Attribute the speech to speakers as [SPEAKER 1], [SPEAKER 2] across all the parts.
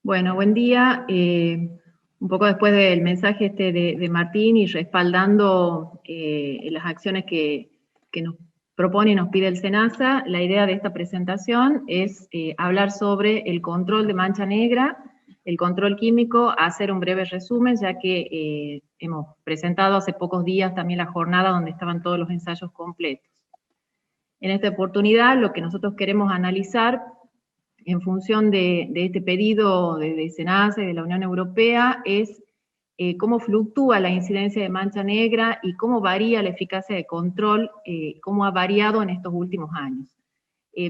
[SPEAKER 1] Bueno, buen día. Un poco después del mensaje de Martín y respaldando las acciones que nos propone y nos pide el SENASA, la idea de esta presentación es hablar sobre el control de mancha negra, el control químico, hacer un breve resumen, ya que hemos presentado hace pocos días también la jornada donde estaban todos los ensayos completos. En esta oportunidad, lo que nosotros queremos analizar en función de este pedido de SENASA y de la Unión Europea es cómo fluctúa la incidencia de mancha negra y cómo varía la eficacia de control, cómo ha variado en estos últimos años.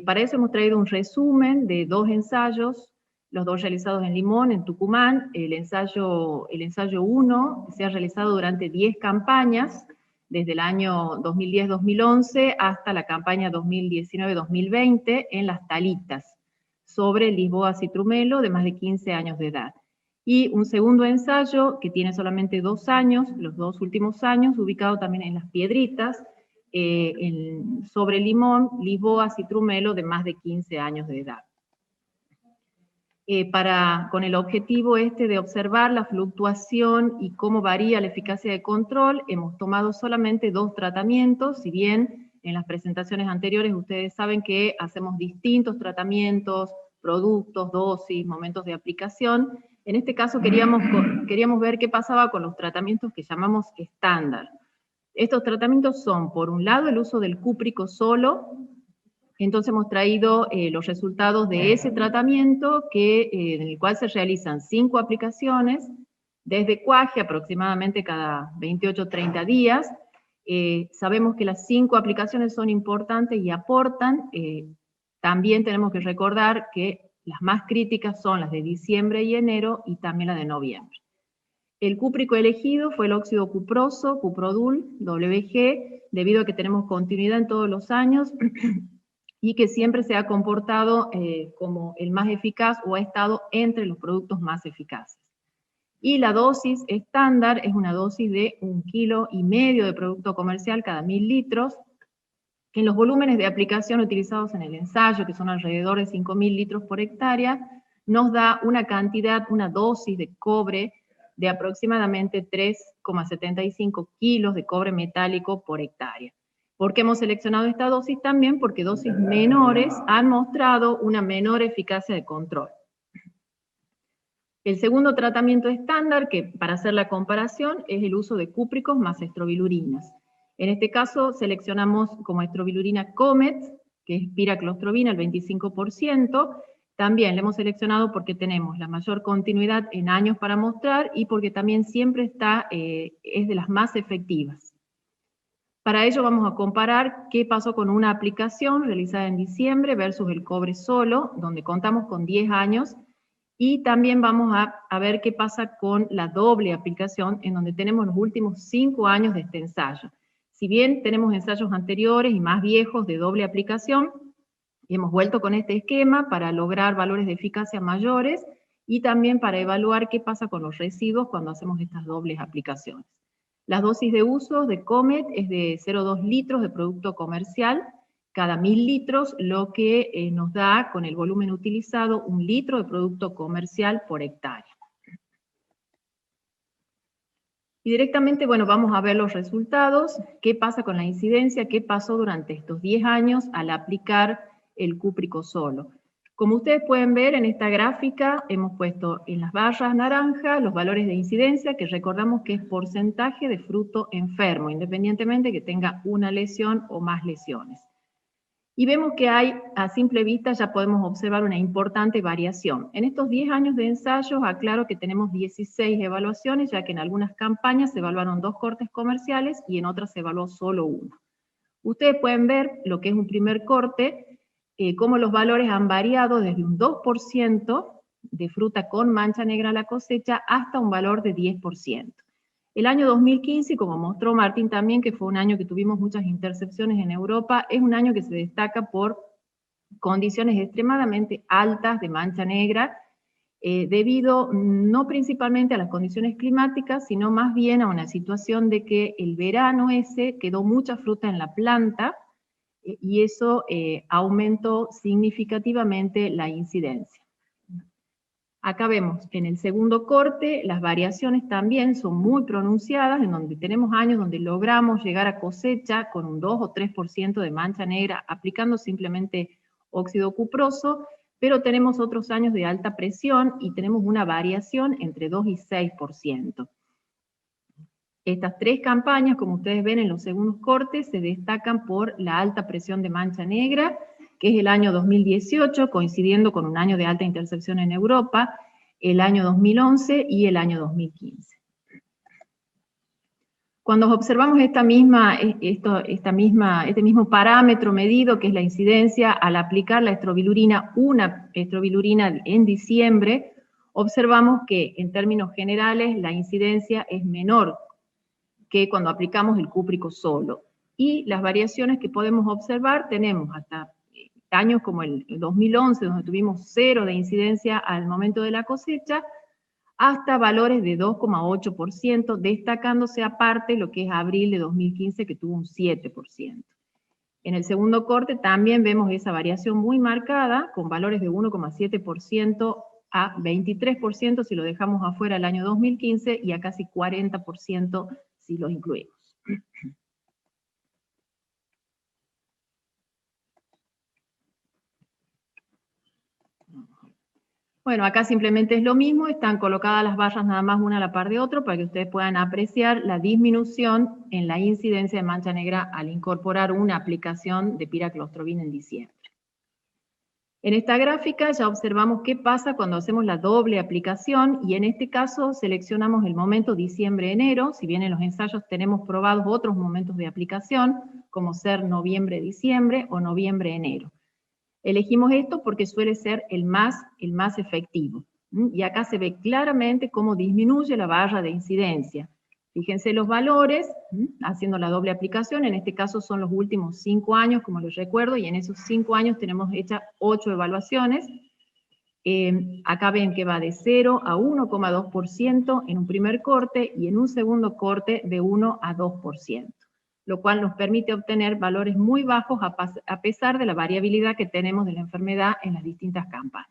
[SPEAKER 1] Para eso hemos traído un resumen de dos ensayos, los dos realizados en Limón, en Tucumán. El ensayo 1 se ha realizado durante 10 campañas, desde el año 2010-2011 hasta la campaña 2019-2020 en Las Talitas, sobre Lisboa citrumelo de más de 15 años de edad. Y un segundo ensayo que tiene solamente 2 años, los 2 últimos años, ubicado también en Las Piedritas, sobre limón, Lisboa citrumelo de más de 15 años de edad. Con el objetivo de observar la fluctuación y cómo varía la eficacia de control, hemos tomado solamente 2 tratamientos, si bien en las presentaciones anteriores ustedes saben que hacemos distintos tratamientos, productos, dosis, momentos de aplicación. En este caso queríamos ver qué pasaba con los tratamientos que llamamos estándar. Estos tratamientos son, por un lado, el uso del cúprico solo. Entonces hemos traído los resultados de ese tratamiento, en el cual se realizan 5 aplicaciones, desde cuaje aproximadamente cada 28-30 días. Sabemos que las 5 aplicaciones son importantes y aportan. También tenemos que recordar que las más críticas son las de diciembre y enero, y también la de noviembre. El cúprico elegido fue el óxido cuproso, Cuprodul, WG, debido a que tenemos continuidad en todos los años, y que siempre se ha comportado como el más eficaz o ha estado entre los productos más eficaces. Y la dosis estándar es una dosis de 1,5 kilos de producto comercial cada 1000 litros, que en los volúmenes de aplicación utilizados en el ensayo, que son alrededor de 5.000 litros por hectárea, nos da una cantidad, una dosis de cobre de aproximadamente 3,75 kilos de cobre metálico por hectárea. ¿Por qué hemos seleccionado esta dosis también? Porque dosis menores han mostrado una menor eficacia de control. El segundo tratamiento estándar, que para hacer la comparación, es el uso de cúpricos más estrobilurinas. En este caso seleccionamos como estrobilurina Comet, que es piraclostrobina, el 25%. También la hemos seleccionado porque tenemos la mayor continuidad en años para mostrar y porque también siempre es de las más efectivas. Para ello vamos a comparar qué pasó con una aplicación realizada en diciembre versus el cobre solo, donde contamos con 10 años, y también vamos a ver qué pasa con la doble aplicación, en donde tenemos los últimos 5 años de este ensayo. Si bien tenemos ensayos anteriores y más viejos de doble aplicación, hemos vuelto con este esquema para lograr valores de eficacia mayores, y también para evaluar qué pasa con los residuos cuando hacemos estas dobles aplicaciones. Las dosis de uso de Comet es de 0,2 litros de producto comercial cada 1000 litros, lo que nos da, con el volumen utilizado, 1 litro de producto comercial por hectárea. Y directamente, bueno, vamos a ver los resultados, qué pasa con la incidencia, qué pasó durante estos 10 años al aplicar el cúprico solo. Como ustedes pueden ver en esta gráfica, hemos puesto en las barras naranjas los valores de incidencia, que recordamos que es porcentaje de fruto enfermo, independientemente que tenga una lesión o más lesiones. Y vemos que a simple vista ya podemos observar una importante variación. En estos 10 años de ensayos, aclaro que tenemos 16 evaluaciones, ya que en algunas campañas se evaluaron 2 cortes comerciales y en otras se evaluó solo uno. Ustedes pueden ver lo que es un primer corte, cómo los valores han variado desde un 2% de fruta con mancha negra a la cosecha hasta un valor de 10%. El año 2015, como mostró Martín también, que fue un año que tuvimos muchas intercepciones en Europa, es un año que se destaca por condiciones extremadamente altas de mancha negra, debido no principalmente a las condiciones climáticas, sino más bien a una situación de que el verano quedó mucha fruta en la planta, y eso aumentó significativamente la incidencia. Acá vemos en el segundo corte, las variaciones también son muy pronunciadas, en donde tenemos años donde logramos llegar a cosecha con un 2 o 3% de mancha negra, aplicando simplemente óxido cuproso, pero tenemos otros años de alta presión y tenemos una variación entre 2 y 6%. Estas tres campañas, como ustedes ven en los segundos cortes, se destacan por la alta presión de mancha negra, que es el año 2018, coincidiendo con un año de alta intercepción en Europa, el año 2011 y el año 2015. Cuando observamos este mismo parámetro medido, que es la incidencia, al aplicar la estrobilurina, una estrobilurina en diciembre, observamos que en términos generales la incidencia es menor que cuando aplicamos el cúprico solo. Y las variaciones que podemos observar, tenemos hasta años como el 2011, donde tuvimos 0 de incidencia al momento de la cosecha, hasta valores de 2,8%, destacándose aparte lo que es abril de 2015, que tuvo un 7%. En el segundo corte también vemos esa variación muy marcada, con valores de 1,7% a 23% si lo dejamos afuera el año 2015, y a casi 40% si los incluimos. Bueno, acá simplemente es lo mismo, están colocadas las barras nada más una a la par de otra para que ustedes puedan apreciar la disminución en la incidencia de mancha negra al incorporar una aplicación de piraclostrobina en diciembre. En esta gráfica ya observamos qué pasa cuando hacemos la doble aplicación, y en este caso seleccionamos el momento diciembre-enero, si bien en los ensayos tenemos probados otros momentos de aplicación, como ser noviembre-diciembre o noviembre-enero. Elegimos esto porque suele ser el más efectivo. Y acá se ve claramente cómo disminuye la barra de incidencia. Fíjense los valores, haciendo la doble aplicación, en este caso son los últimos 5 años, como les recuerdo, y en esos 5 años tenemos hechas 8 evaluaciones. Acá ven que va de 0 a 1,2% en un primer corte, y en un segundo corte de 1 a 2%, lo cual nos permite obtener valores muy bajos a pesar de la variabilidad que tenemos de la enfermedad en las distintas campañas.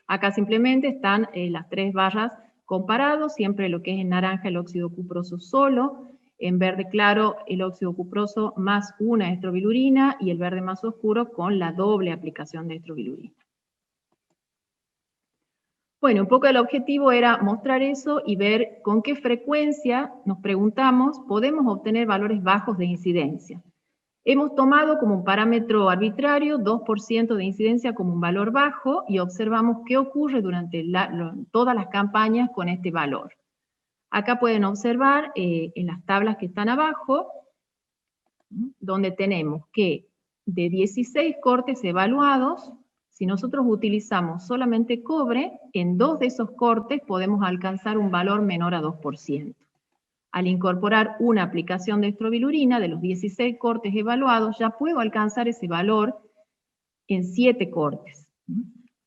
[SPEAKER 1] Acá simplemente están las tres barras comparados, siempre lo que es en naranja el óxido cuproso solo, en verde claro el óxido cuproso más una estrobilurina, y el verde más oscuro con la doble aplicación de estrobilurina. Bueno, un poco el objetivo era mostrar eso y ver con qué frecuencia, nos preguntamos, podemos obtener valores bajos de incidencia. Hemos tomado como un parámetro arbitrario 2% de incidencia como un valor bajo, y observamos qué ocurre durante todas las campañas con este valor. Acá pueden observar en las tablas que están abajo, donde tenemos que de 16 cortes evaluados, si nosotros utilizamos solamente cobre, en 2 de esos cortes podemos alcanzar un valor menor a 2%. Al incorporar una aplicación de estrobilurina, de los 16 cortes evaluados, ya puedo alcanzar ese valor en 7 cortes.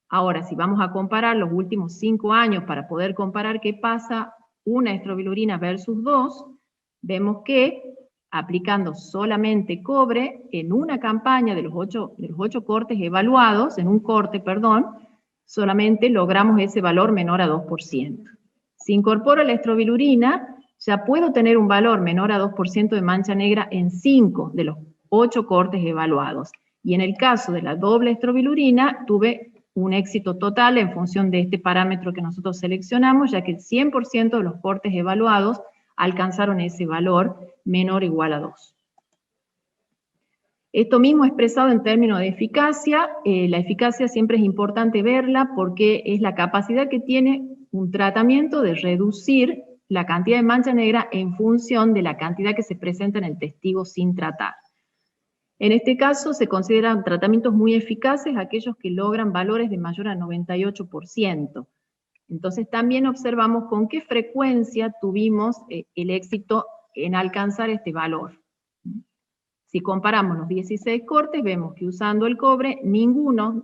[SPEAKER 1] Ahora, si vamos a comparar los últimos 5 años para poder comparar qué pasa una estrobilurina versus 2, vemos que aplicando solamente cobre en una campaña de los 8 cortes evaluados, en un corte, perdón, solamente logramos ese valor menor a 2%. Si incorporo la estrobilurina, ya puedo tener un valor menor a 2% de mancha negra en 5 de los 8 cortes evaluados. Y en el caso de la doble estrobilurina, tuve un éxito total en función de este parámetro que nosotros seleccionamos, ya que el 100% de los cortes evaluados alcanzaron ese valor menor o igual a 2. Esto mismo expresado en términos de eficacia, la eficacia siempre es importante verla porque es la capacidad que tiene un tratamiento de reducir la cantidad de mancha negra en función de la cantidad que se presenta en el testigo sin tratar. En este caso se consideran tratamientos muy eficaces aquellos que logran valores de mayor a 98%. Entonces también observamos con qué frecuencia tuvimos el éxito en alcanzar este valor. Si comparamos los 16 cortes, vemos que usando el cobre, ninguno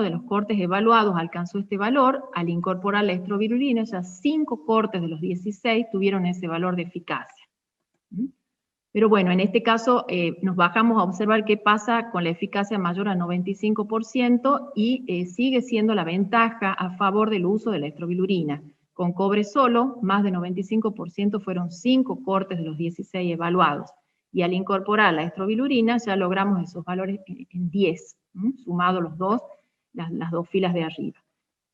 [SPEAKER 1] de los cortes evaluados alcanzó este valor. Al incorporar la estrobilurina, ya 5 cortes de los 16 tuvieron ese valor de eficacia. Pero bueno, en este caso nos bajamos a observar qué pasa con la eficacia mayor a 95% y sigue siendo la ventaja a favor del uso de la estrobilurina. Con cobre solo, más de 95% fueron 5 cortes de los 16 evaluados. Y al incorporar la estrobilurina ya logramos esos valores en 10, sumado los dos, las dos filas de arriba.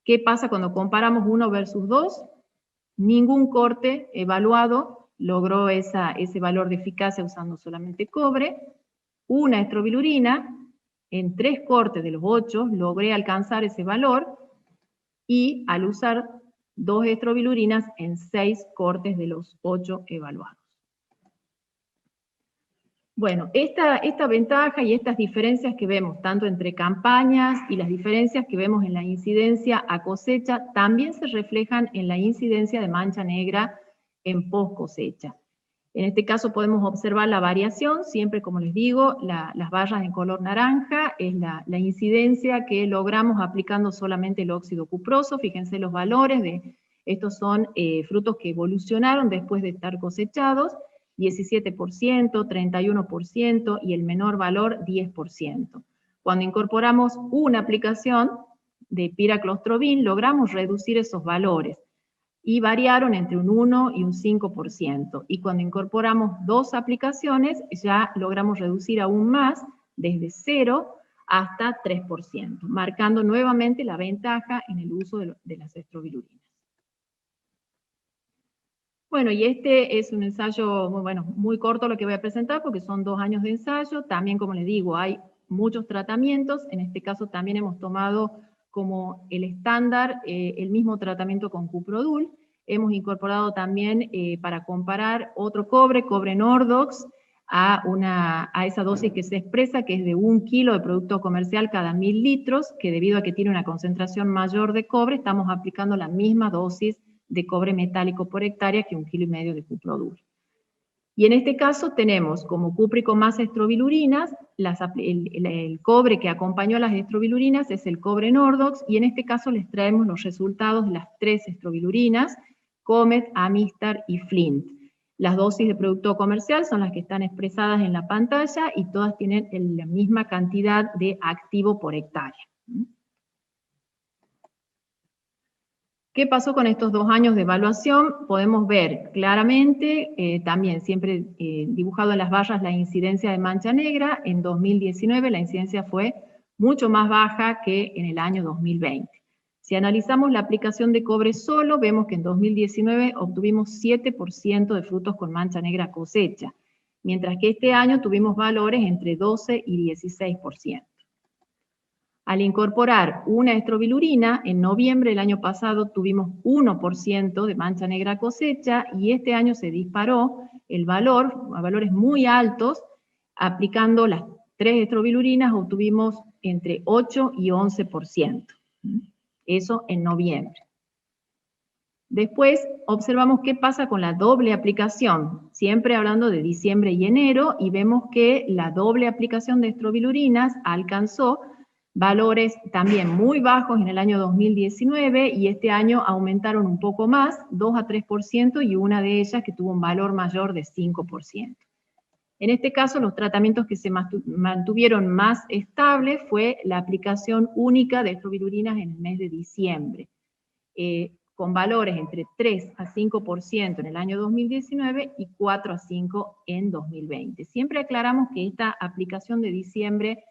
[SPEAKER 1] ¿Qué pasa cuando comparamos 1 versus 2? Ningún corte evaluado logró ese valor de eficacia usando solamente cobre. Una estrobilurina, en 3 cortes de los 8, logré alcanzar ese valor, y al usar 2 estrobilurinas en 6 cortes de los 8 evaluados. Bueno, esta ventaja y estas diferencias que vemos tanto entre campañas y las diferencias que vemos en la incidencia a cosecha también se reflejan en la incidencia de mancha negra en post cosecha. En este caso podemos observar la variación, siempre como les digo, las barras en color naranja es la incidencia que logramos aplicando solamente el óxido cuproso. Fíjense los valores estos son frutos que evolucionaron después de estar cosechados, 17%, 31% y el menor valor 10%. Cuando incorporamos una aplicación de piraclostrobin logramos reducir esos valores, y variaron entre un 1 y un 5%. Y cuando incorporamos 2 aplicaciones, ya logramos reducir aún más, desde 0 hasta 3%, marcando nuevamente la ventaja en el uso de las estrobilurinas. Bueno, y este es un ensayo muy corto lo que voy a presentar, porque son 2 años de ensayo. También, como les digo, hay muchos tratamientos. En este caso también hemos tomado como el estándar el mismo tratamiento con Cuprodul. Hemos incorporado también para comparar otro cobre Nordox, a esa dosis que se expresa, que es de 1 kilo de producto comercial cada 1000 litros, que debido a que tiene una concentración mayor de cobre, estamos aplicando la misma dosis de cobre metálico por hectárea que 1,5 kilos de Cuprodul. Y en este caso tenemos como cúprico más estrobilurinas, el cobre que acompañó a las estrobilurinas es el cobre Nordox, y en este caso les traemos los resultados de las 3 estrobilurinas, Comet, Amistar y Flint. Las dosis de producto comercial son las que están expresadas en la pantalla y todas tienen la misma cantidad de activo por hectárea. ¿Qué pasó con estos 2 años de evaluación? Podemos ver claramente, también siempre dibujado en las barras, la incidencia de mancha negra. En 2019 la incidencia fue mucho más baja que en el año 2020. Si analizamos la aplicación de cobre solo, vemos que en 2019 obtuvimos 7% de frutos con mancha negra cosecha, mientras que este año tuvimos valores entre 12 y 16%. Al incorporar una estrobilurina, en noviembre del año pasado tuvimos 1% de mancha negra cosecha, y este año se disparó el valor a valores muy altos. Aplicando las 3 estrobilurinas obtuvimos entre 8 y 11%. Eso en noviembre. Después observamos qué pasa con la doble aplicación, siempre hablando de diciembre y enero, y vemos que la doble aplicación de estrobilurinas alcanzó valores también muy bajos en el año 2019, y este año aumentaron un poco más, 2 a 3%, y una de ellas que tuvo un valor mayor de 5%. En este caso, los tratamientos que se mantuvieron más estables fue la aplicación única de estrobilurinas en el mes de diciembre, con valores entre 3 a 5% en el año 2019 y 4 a 5% en 2020. Siempre aclaramos que esta aplicación de diciembre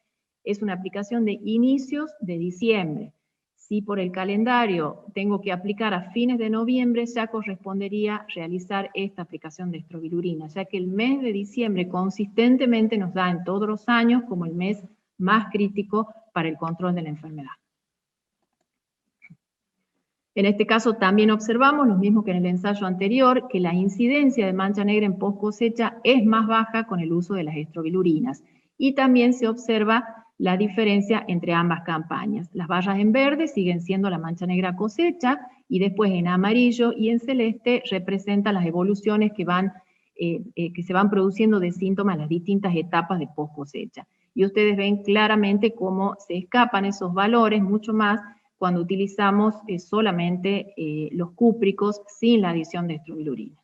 [SPEAKER 1] es una aplicación de inicios de diciembre. Si por el calendario tengo que aplicar a fines de noviembre, ya correspondería realizar esta aplicación de estrobilurina, ya que el mes de diciembre consistentemente nos da en todos los años como el mes más crítico para el control de la enfermedad. En este caso también observamos, lo mismo que en el ensayo anterior, que la incidencia de mancha negra en post cosecha es más baja con el uso de las estrobilurinas. Y también se observa la diferencia entre ambas campañas. Las barras en verde siguen siendo la mancha negra cosecha, y después en amarillo y en celeste representan las evoluciones que se van produciendo de síntomas en las distintas etapas de post cosecha. Y ustedes ven claramente cómo se escapan esos valores mucho más cuando utilizamos solamente los cúpricos sin la adición de estrobilurinas.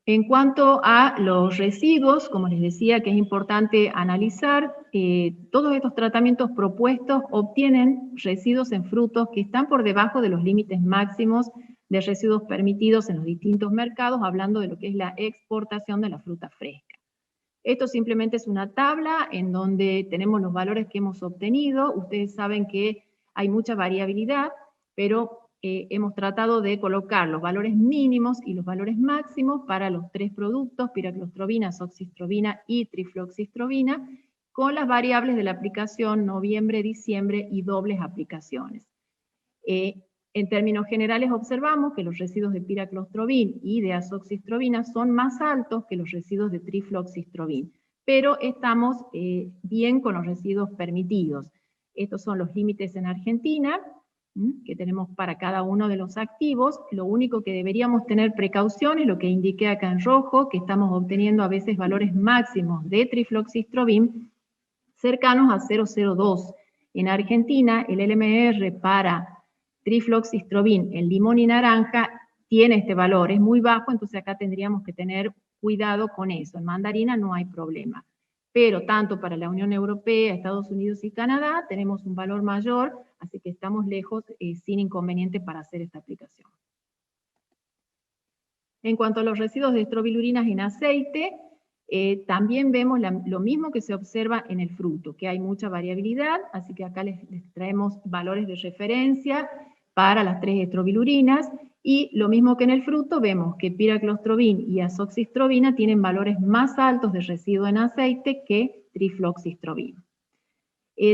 [SPEAKER 1] En cuanto a los residuos, como les decía que es importante analizar, todos estos tratamientos propuestos obtienen residuos en frutos que están por debajo de los límites máximos de residuos permitidos en los distintos mercados, hablando de lo que es la exportación de la fruta fresca. Esto simplemente es una tabla en donde tenemos los valores que hemos obtenido. Ustedes saben que hay mucha variabilidad, pero hemos tratado de colocar los valores mínimos y los valores máximos para los tres productos, piraclostrobina, azoxystrobina y trifloxystrobina, con las variables de la aplicación noviembre, diciembre y dobles aplicaciones. En términos generales observamos que los residuos de piraclostrobin y de azoxystrobina son más altos que los residuos de trifloxystrobin, pero estamos bien con los residuos permitidos. Estos son los límites en Argentina, que tenemos para cada uno de los activos. Lo único que deberíamos tener precaución es lo que indiqué acá en rojo, que estamos obteniendo a veces valores máximos de trifloxystrobin cercanos a 0,02. En Argentina, el LMR para trifloxystrobin en limón y naranja tiene este valor, es muy bajo, entonces acá tendríamos que tener cuidado con eso. En mandarina no hay problema. Pero tanto para la Unión Europea, Estados Unidos y Canadá tenemos un valor mayor, así que estamos lejos sin inconveniente para hacer esta aplicación. En cuanto a los residuos de estrobilurinas en aceite, también vemos lo mismo que se observa en el fruto, que hay mucha variabilidad, así que acá les traemos valores de referencia para las tres estrobilurinas, y lo mismo que en el fruto, vemos que piraclostrobin y azoxystrobina tienen valores más altos de residuo en aceite que trifloxystrobin.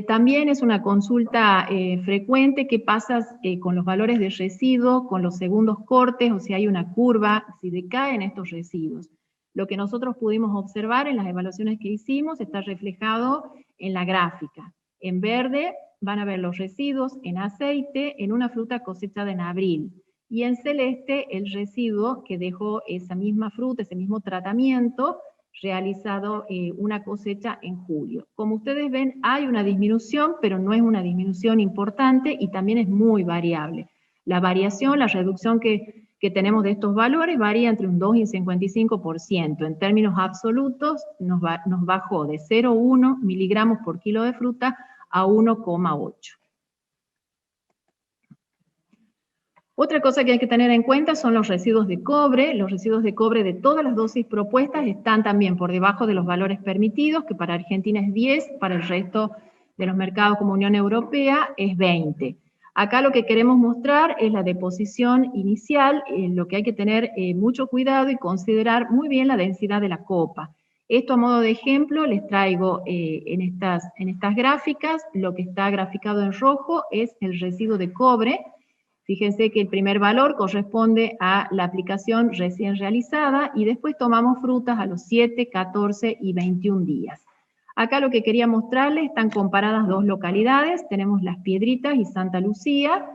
[SPEAKER 1] También es una consulta frecuente qué pasa con los valores de residuo, con los segundos cortes, o si hay una curva, si decaen estos residuos. Lo que nosotros pudimos observar en las evaluaciones que hicimos está reflejado en la gráfica. En verde van a ver los residuos en aceite en una fruta cosechada en abril, y en celeste el residuo que dejó esa misma fruta, ese mismo tratamiento, realizado una cosecha en julio. Como ustedes ven, hay una disminución, pero no es una disminución importante y también es muy variable. La variación, la reducción que tenemos de estos valores varía entre un 2 y un 55%. En términos absolutos, nos bajó de 0,1 miligramos por kilo de fruta a 1,8. Otra cosa que hay que tener en cuenta son los residuos de cobre. Los residuos de cobre de todas las dosis propuestas están también por debajo de los valores permitidos, que para Argentina es 10, para el resto de los mercados como Unión Europea es 20. Acá lo que queremos mostrar es la deposición inicial, lo que hay que tener mucho cuidado y considerar muy bien la densidad de la copa. Esto a modo de ejemplo les traigo en estas gráficas. Lo que está graficado en rojo es el residuo de cobre. Fíjense que el primer valor corresponde a la aplicación recién realizada y después tomamos frutas a los 7, 14 y 21 días. Acá lo que quería mostrarles, están comparadas dos localidades, tenemos Las Piedritas y Santa Lucía.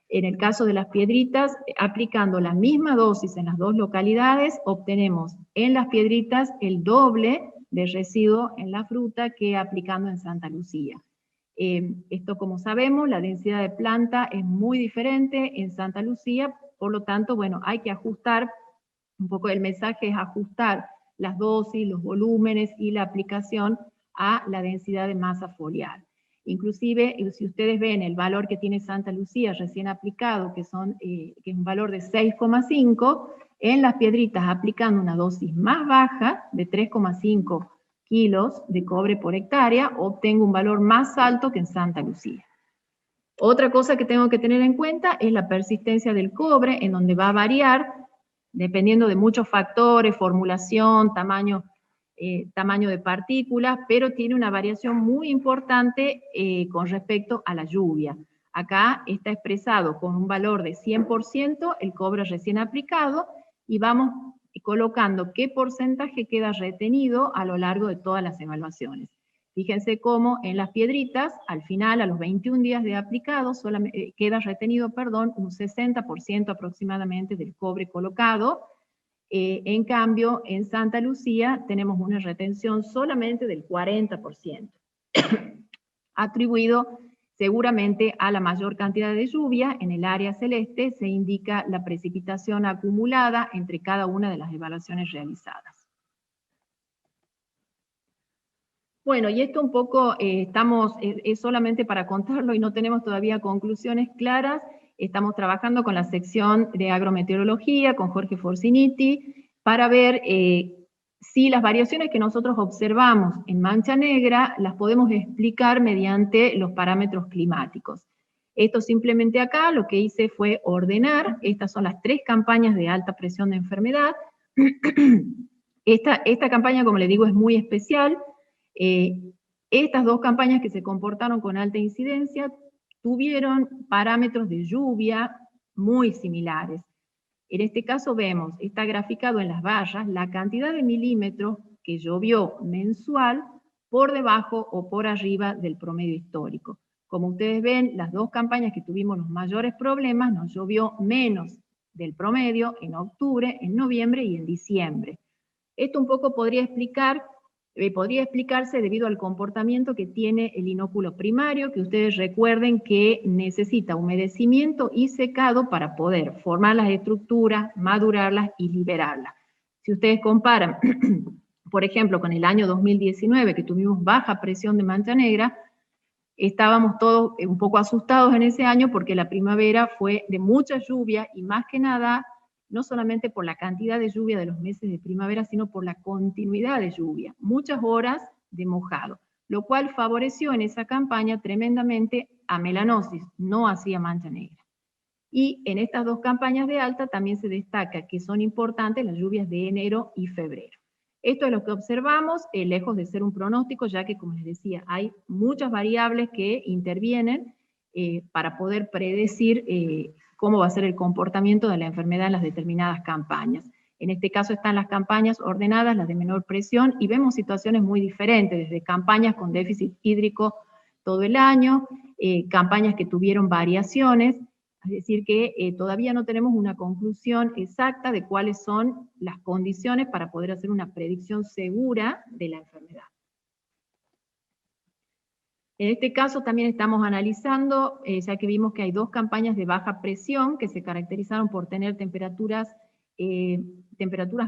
[SPEAKER 1] En el caso de Las Piedritas, aplicando la misma dosis en las dos localidades, obtenemos en Las Piedritas el doble de residuo en la fruta que aplicando en Santa Lucía. Esto, como sabemos, la densidad de planta es muy diferente en Santa Lucía, por lo tanto, bueno, hay que ajustar, un poco el mensaje es ajustar las dosis, los volúmenes y la aplicación a la densidad de masa foliar. Inclusive, si ustedes ven el valor que tiene Santa Lucía recién aplicado, que es un valor de 6,5, en Las Piedritas aplicando una dosis más baja, de 3,5 kilos de cobre por hectárea, obtengo un valor más alto que en Santa Lucía. Otra cosa que tengo que tener en cuenta es la persistencia del cobre, en donde va a variar, dependiendo de muchos factores, formulación, tamaño de partículas, pero tiene una variación muy importante con respecto a la lluvia. Acá está expresado con un valor de 100% el cobre recién aplicado, y vamos colocando qué porcentaje queda retenido a lo largo de todas las evaluaciones. Fíjense cómo en Las Piedritas, al final, a los 21 días de aplicado, queda retenido, un 60% aproximadamente del cobre colocado. En cambio, en Santa Lucía tenemos una retención solamente del 40%, atribuido Seguramente a la mayor cantidad de lluvia, en el área celeste se indica la precipitación acumulada entre cada una de las evaluaciones realizadas. Bueno, y esto un poco es solamente para contarlo y no tenemos todavía conclusiones claras. Estamos trabajando con la sección de agrometeorología, con Jorge Forciniti, para ver si las variaciones que nosotros observamos en Mancha Negra las podemos explicar mediante los parámetros climáticos. Esto simplemente acá lo que hice fue ordenar, estas son las 3 campañas de alta presión de enfermedad. Esta campaña, como les digo, es muy especial. Estas 2 campañas que se comportaron con alta incidencia tuvieron parámetros de lluvia muy similares. En este caso vemos, está graficado en las barras, la cantidad de milímetros que llovió mensual por debajo o por arriba del promedio histórico. Como ustedes ven, las 2 campañas que tuvimos los mayores problemas, nos llovió menos del promedio en octubre, en noviembre y en diciembre. Esto un poco podría explicarse debido al comportamiento que tiene el inóculo primario, que ustedes recuerden que necesita humedecimiento y secado para poder formar las estructuras, madurarlas y liberarlas. Si ustedes comparan, por ejemplo, con el año 2019, que tuvimos baja presión de mancha negra, estábamos todos un poco asustados en ese año porque la primavera fue de mucha lluvia y más que nada no solamente por la cantidad de lluvia de los meses de primavera, sino por la continuidad de lluvia, muchas horas de mojado, lo cual favoreció en esa campaña tremendamente a melanosis, no hacía mancha negra. Y en estas 2 campañas de alta también se destaca que son importantes las lluvias de enero y febrero. Esto es lo que observamos, lejos de ser un pronóstico, ya que, como les decía, hay muchas variables que intervienen para poder predecir cómo va a ser el comportamiento de la enfermedad en las determinadas campañas. En este caso están las campañas ordenadas, las de menor presión, y vemos situaciones muy diferentes, desde campañas con déficit hídrico todo el año, campañas que tuvieron variaciones, es decir que todavía no tenemos una conclusión exacta de cuáles son las condiciones para poder hacer una predicción segura de la enfermedad. En este caso también estamos analizando, ya que vimos que hay 2 campañas de baja presión que se caracterizaron por tener temperaturas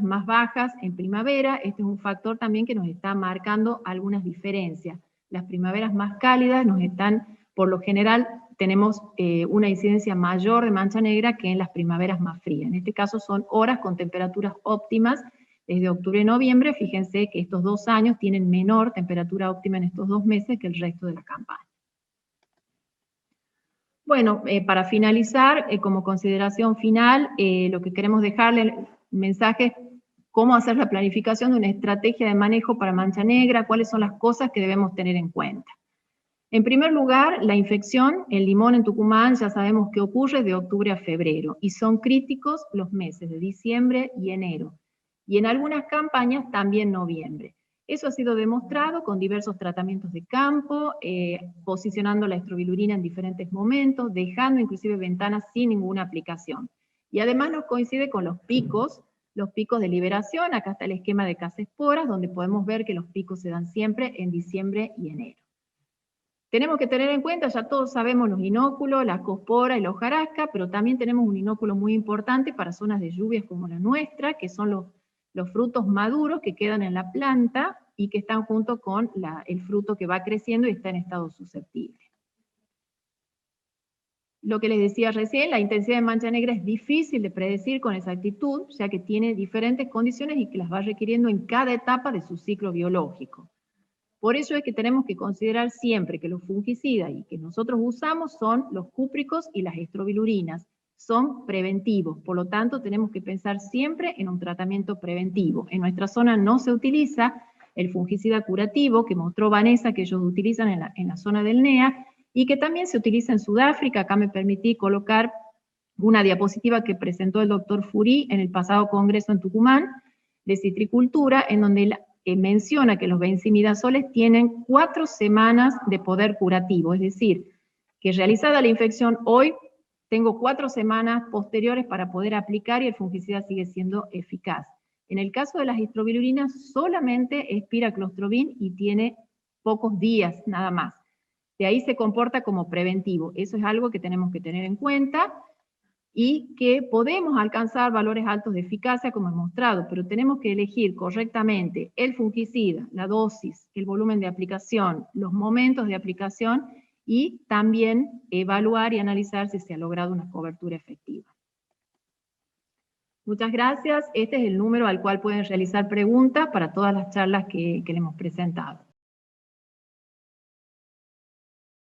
[SPEAKER 1] más bajas en primavera. Este es un factor también que nos está marcando algunas diferencias. Las primaveras más cálidas nos están, por lo general, tenemos una incidencia mayor de mancha negra que en las primaveras más frías. En este caso son horas con temperaturas óptimas. Desde octubre y noviembre, fíjense que estos 2 años tienen menor temperatura óptima en estos 2 meses que el resto de la campaña. Bueno, para finalizar, como consideración final, lo que queremos dejarle el mensaje es cómo hacer la planificación de una estrategia de manejo para mancha negra, cuáles son las cosas que debemos tener en cuenta. En primer lugar, la infección, el limón en Tucumán, ya sabemos que ocurre de octubre a febrero, y son críticos los meses de diciembre y enero. Y en algunas campañas también noviembre. Eso ha sido demostrado con diversos tratamientos de campo, posicionando la estrobilurina en diferentes momentos, dejando inclusive ventanas sin ninguna aplicación. Y además nos coincide con los picos de liberación. Acá está el esquema de casesporas, donde podemos ver que los picos se dan siempre en diciembre y enero. Tenemos que tener en cuenta, ya todos sabemos los inóculos, la ascospora y la hojarasca, pero también tenemos un inóculo muy importante para zonas de lluvias como la nuestra, que son los frutos maduros que quedan en la planta y que están junto con el fruto que va creciendo y está en estado susceptible. Lo que les decía recién, la intensidad de mancha negra es difícil de predecir con exactitud, ya que tiene diferentes condiciones y que las va requiriendo en cada etapa de su ciclo biológico. Por eso es que tenemos que considerar siempre que los fungicidas y que nosotros usamos son los cúpricos y las estrobilurinas. Son preventivos, por lo tanto tenemos que pensar siempre en un tratamiento preventivo. En nuestra zona no se utiliza el fungicida curativo que mostró Vanessa que ellos utilizan en la zona del NEA y que también se utiliza en Sudáfrica. Acá me permití colocar una diapositiva que presentó el doctor Furí en el pasado congreso en Tucumán de citricultura, en donde menciona que los benzimidazoles tienen 4 semanas de poder curativo, es decir, que realizada la infección hoy, tengo 4 semanas posteriores para poder aplicar y el fungicida sigue siendo eficaz. En el caso de las estrobilurinas, solamente es piraclostrobin y tiene pocos días, nada más. de ahí se comporta como preventivo. Eso es algo que tenemos que tener en cuenta, y que podemos alcanzar valores altos de eficacia, como he mostrado, pero tenemos que elegir correctamente el fungicida, la dosis, el volumen de aplicación, los momentos de aplicación, y también evaluar y analizar si se ha logrado una cobertura efectiva. Muchas gracias. Este es el número al cual pueden realizar preguntas para todas las charlas que le hemos presentado.